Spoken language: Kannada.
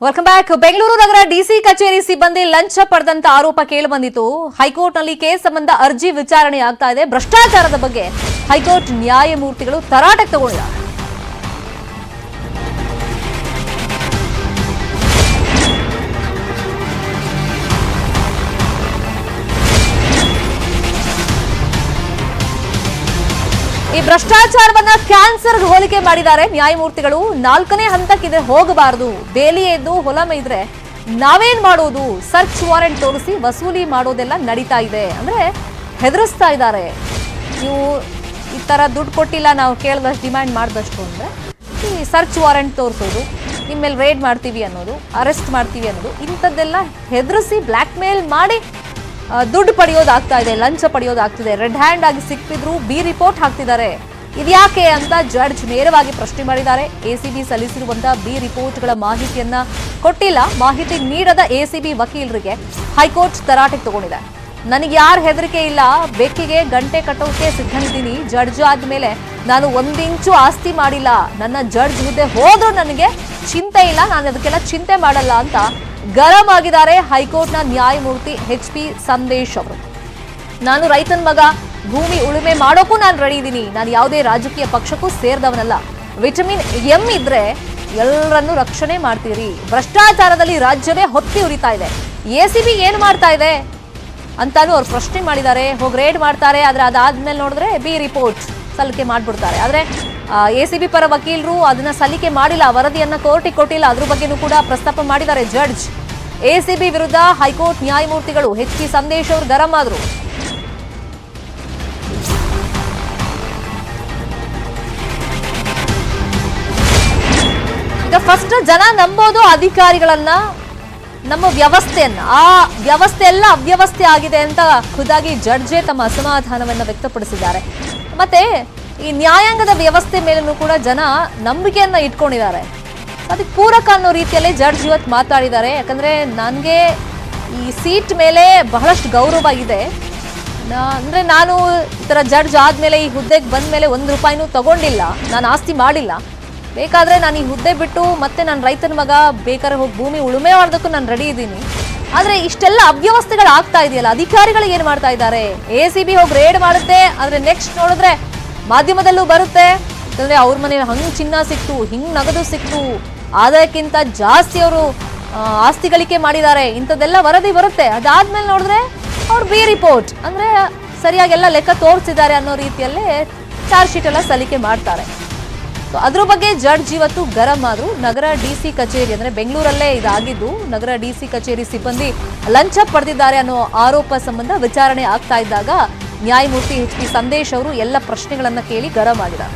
Welcome back. ಬೆಂಗಳೂರು ನಗರ ಡಿಸಿ ಕಚೇರಿ ಸಿಬ್ಬಂದಿ ಲಂಚ ಪಡೆದಂತ ಆರೋಪ ಕೇಳಿಬಂದಿತ್ತು. ಹೈಕೋರ್ಟ್ನಲ್ಲಿ ಕೇಸ್ ಸಂಬಂಧ ಅರ್ಜಿ ವಿಚಾರಣೆ ಆಗ್ತಾ ಇದೆ. ಭ್ರಷ್ಟಾಚಾರದ ಬಗ್ಗೆ ಹೈಕೋರ್ಟ್ ನ್ಯಾಯಮೂರ್ತಿಗಳು ತರಾಟೆಗೆ ತಗೊಂಡಿದ್ದಾರೆ. ಈ ಭ್ರಷ್ಟಾಚಾರವನ್ನ ಕ್ಯಾನ್ಸರ್ಗೆ ಹೋಲಿಕೆ ಮಾಡಿದ್ದಾರೆ ನ್ಯಾಯಮೂರ್ತಿಗಳು. 4ನೇ ಹಂತಕ್ಕಿದೆ, ಹೋಗಬಾರದು. ಬೇಲಿ ಎದ್ದು ಹೊಲ ಮೇಯ್ದ್ರೆ ನಾವೇನ್ ಮಾಡೋದು? ಸರ್ಚ್ ವಾರೆಂಟ್ ತೋರಿಸಿ ವಸೂಲಿ ಮಾಡೋದೆಲ್ಲ ನಡೀತಾ ಇದೆ ಅಂದ್ರೆ ಹೆದರಿಸ್ತಾ ಇದ್ದಾರೆ. ನೀವು ಈ ತರ ದುಡ್ಡು ಕೊಟ್ಟಿಲ್ಲ, ನಾವು ಕೇಳಿದಷ್ಟು ಡಿಮ್ಯಾಂಡ್ ಮಾಡಿದಷ್ಟು ಅಂದ್ರೆ ಈ ಸರ್ಚ್ ವಾರೆಂಟ್ ತೋರಿಸೋದು, ನಿಮ್ಮ ಮೇಲೆ ರೇಡ್ ಮಾಡ್ತೀವಿ ಅನ್ನೋದು, ಅರೆಸ್ಟ್ ಮಾಡ್ತೀವಿ ಅನ್ನೋದು, ಇಂಥದ್ದೆಲ್ಲ ಹೆದರಿಸಿ ಬ್ಲ್ಯಾಕ್ ಮೇಲ್ ಮಾಡಿ ದುಡ್ಡು ಪಡೆಯೋದಾಗ್ತಾ ಇದೆ, ಲಂಚ ಪಡೆಯೋದಾಗ್ತಿದೆ. ರೆಡ್ ಹ್ಯಾಂಡ್ ಆಗಿ ಸಿಕ್ಕಿದ್ರು ಬಿ ರಿಪೋರ್ಟ್ ಹಾಕ್ತಿದ್ದಾರೆ. ಇದ್ಯಾಕೆ ಅಂತ ಜಡ್ಜ್ ನೇರವಾಗಿ ಪ್ರಶ್ನೆ ಮಾಡಿದ್ದಾರೆ. ಎಸಿಬಿ ಸಲ್ಲಿಸಿರುವಂತಹ ಬಿ ರಿಪೋರ್ಟ್ಗಳ ಮಾಹಿತಿಯನ್ನ ಕೊಟ್ಟಿಲ್ಲ. ಮಾಹಿತಿ ನೀಡದ ಎಸಿಬಿ ವಕೀಲರಿಗೆ ಹೈಕೋರ್ಟ್ ತರಾಟೆಗೆ ತಗೊಂಡಿದೆ. ನನಗೆ ಯಾರ ಹೆದರಿಕೆ ಇಲ್ಲ, ಬೆಕ್ಕಿಗೆ ಗಂಟೆ ಕಟ್ಟೋಕೆ ಸಿದ್ಧನಿದ್ದೀನಿ. ಜಡ್ಜ್ ಆದ್ಮೇಲೆ ನಾನು 1 ಇಂಚು ಆಸ್ತಿ ಮಾಡಿಲ್ಲ. ನನ್ನ ಜಡ್ಜ್ ಹುದ್ದೆ ಹೋದ್ರೂ ನನಗೆ ಚಿಂತೆ ಇಲ್ಲ, ನಾನು ಅದಕ್ಕೆಲ್ಲ ಚಿಂತೆ ಮಾಡಲ್ಲ ಅಂತ ಗರಂ ಆಗಿದ್ದಾರೆ ಹೈಕೋರ್ಟ್ನ ನ್ಯಾಯಮೂರ್ತಿ HP ಸಂದೇಶ್ ಅವರು. ನಾನು ರೈತನ ಮಗ, ಭೂಮಿ ಉಳುಮೆ ಮಾಡೋಕ್ಕೂ ನಾನು ರೆಡಿ ಇದ್ದೀನಿ. ನಾನು ಯಾವುದೇ ರಾಜಕೀಯ ಪಕ್ಷಕ್ಕೂ ಸೇರಿದವನಲ್ಲ. ವಿಟಮಿನ್ ಎಂ ಇದ್ರೆ ಎಲ್ಲರನ್ನೂ ರಕ್ಷಣೆ ಮಾಡ್ತೀರಿ. ಭ್ರಷ್ಟಾಚಾರದಲ್ಲಿ ರಾಜ್ಯವೇ ಹೊತ್ತಿ ಉರಿತಾ ಇದೆ. ಎಸಿಬಿ ಏನು ಮಾಡ್ತಾ ಇದೆ ಅಂತಾನು ಅವ್ರು ಪ್ರಶ್ನೆ ಮಾಡಿದ್ದಾರೆ. ಹೋಗಿ ರೇಡ್ ಮಾಡ್ತಾರೆ, ಆದ್ರೆ ಅದಾದ್ಮೇಲೆ ನೋಡಿದ್ರೆ ಬಿ ರಿಪೋರ್ಟ್ ಸಲ್ಲಿಕೆ ಮಾಡ್ಬಿಡ್ತಾರೆ. ಆದ್ರೆ ಎಸಿಬಿ ಪರ ವಕೀಲರು ಅದನ್ನ ಸಲ್ಲಿಕೆ ಮಾಡಿಲ್ಲ, ವರದಿಯನ್ನ ಕೋರ್ಟಿಗೆ ಕೊಟ್ಟಿಲ್ಲ. ಅದ್ರ ಬಗ್ಗೆನೂ ಕೂಡ ಪ್ರಸ್ತಾಪ ಮಾಡಿದ್ದಾರೆ ಜಡ್ಜ್. ಎಸಿಬಿ ವಿರುದ್ಧ ಹೈಕೋರ್ಟ್ ನ್ಯಾಯಮೂರ್ತಿಗಳು HP ಸಂದೇಶ್ ಅವರು ಗರಂ ಆದ್ರು. ಈಗ ಫಸ್ಟ್ ಜನ ನಂಬೋದು ಅಧಿಕಾರಿಗಳನ್ನ, ನಮ್ಮ ವ್ಯವಸ್ಥೆಯನ್ನ. ಆ ವ್ಯವಸ್ಥೆ ಎಲ್ಲ ಅವ್ಯವಸ್ಥೆ ಆಗಿದೆ ಅಂತ ಖುದ್ದಾಗಿ ಜಡ್ಜೆ ತಮ್ಮ ಅಸಮಾಧಾನವನ್ನ ವ್ಯಕ್ತಪಡಿಸಿದ್ದಾರೆ. ಮತ್ತೆ ಈ ನ್ಯಾಯಾಂಗದ ವ್ಯವಸ್ಥೆ ಮೇಲೂ ಕೂಡ ಜನ ನಂಬಿಕೆಯನ್ನ ಇಟ್ಕೊಂಡಿದ್ದಾರೆ. ಅದಕ್ಕೆ ಪೂರಕ ಅನ್ನೋ ರೀತಿಯಲ್ಲೇ ಜಡ್ಜ್ ಇವತ್ತು ಮಾತಾಡಿದ್ದಾರೆ. ಯಾಕಂದ್ರೆ ನನಗೆ ಈ ಸೀಟ್ ಮೇಲೆ ಬಹಳಷ್ಟು ಗೌರವ ಇದೆ. ಅಂದ್ರೆ ನಾನು ಈ ತರ ಜಡ್ಜ್ ಆದ್ಮೇಲೆ ಈ ಹುದ್ದೆಗೆ ಬಂದ ಮೇಲೆ 1 ರೂಪಾಯಿನೂ ತಗೊಂಡಿಲ್ಲ, ನಾನು ಆಸ್ತಿ ಮಾಡಿಲ್ಲ. ಬೇಕಾದ್ರೆ ನಾನು ಈ ಹುದ್ದೆ ಬಿಟ್ಟು ಮತ್ತೆ ನಾನು ರೈತನ ಮಗ, ಬೇಕಾದ್ರೆ ಹೋಗಿ ಭೂಮಿ ಉಳುಮೆ ಮಾಡೋದಕ್ಕೂ ನಾನು ರೆಡಿ ಇದ್ದೀನಿ. ಆದ್ರೆ ಇಷ್ಟೆಲ್ಲ ಅವ್ಯವಸ್ಥೆಗಳು ಆಗ್ತಾ ಇದೆಯಲ್ಲ, ಅಧಿಕಾರಿಗಳು ಏನ್ ಮಾಡ್ತಾ ಇದ್ದಾರೆ? ಎಸಿಬಿ ಹೋಗಿ ರೇಡ್ ಮಾಡುತ್ತೆ, ಆದ್ರೆ ನೆಕ್ಸ್ಟ್ ನೋಡಿದ್ರೆ ಮಾಧ್ಯಮದಲ್ಲೂ ಬರುತ್ತೆ. ಯಾಕಂದ್ರೆ ಅವ್ರ ಮನೇಲಿ ಹಂಗ್ ಚಿನ್ನ ಸಿಕ್ತು, ಹಿಂಗ್ ನಗದು ಸಿಕ್ತು, ಆದಾಯಕ್ಕಿಂತ ಜಾಸ್ತಿ ಅವರು ಆಸ್ತಿ ಗಳಿಕೆ ಮಾಡಿದ್ದಾರೆ, ಇಂಥದ್ದೆಲ್ಲ ವರದಿ ಬರುತ್ತೆ. ಅದಾದ್ಮೇಲೆ ನೋಡಿದ್ರೆ ಅವ್ರು ಬಿ ರಿಪೋರ್ಟ್ ಅಂದ್ರೆ ಸರಿಯಾಗೆಲ್ಲ ಲೆಕ್ಕ ತೋರಿಸಿದ್ದಾರೆ ಅನ್ನೋ ರೀತಿಯಲ್ಲೇ ಚಾರ್ಜ್ ಶೀಟ್ ಎಲ್ಲ ಸಲ್ಲಿಕೆ ಮಾಡ್ತಾರೆ. ಅದ್ರ ಬಗ್ಗೆ ಜಡ್ಜ್ ಇವತ್ತು ಗರಂ ಆದ್ರು. ನಗರ ಡಿಸಿ ಕಚೇರಿ ಅಂದ್ರೆ ಬೆಂಗಳೂರಲ್ಲೇ ಇದಾಗಿದ್ದು, ನಗರ ಡಿಸಿ ಕಚೇರಿ ಸಿಬ್ಬಂದಿ ಲಂಚ ಪಡೆದಿದ್ದಾರೆ ಅನ್ನೋ ಆರೋಪ ಸಂಬಂಧ ವಿಚಾರಣೆ ಆಗ್ತಾ ಇದ್ದಾಗ ನ್ಯಾಯಮೂರ್ತಿ HP ಸಂದೇಶ್ ಅವರು ಎಲ್ಲ ಪ್ರಶ್ನೆಗಳನ್ನ ಕೇಳಿ ಗರಂ ಆಗಿದ್ದಾರೆ.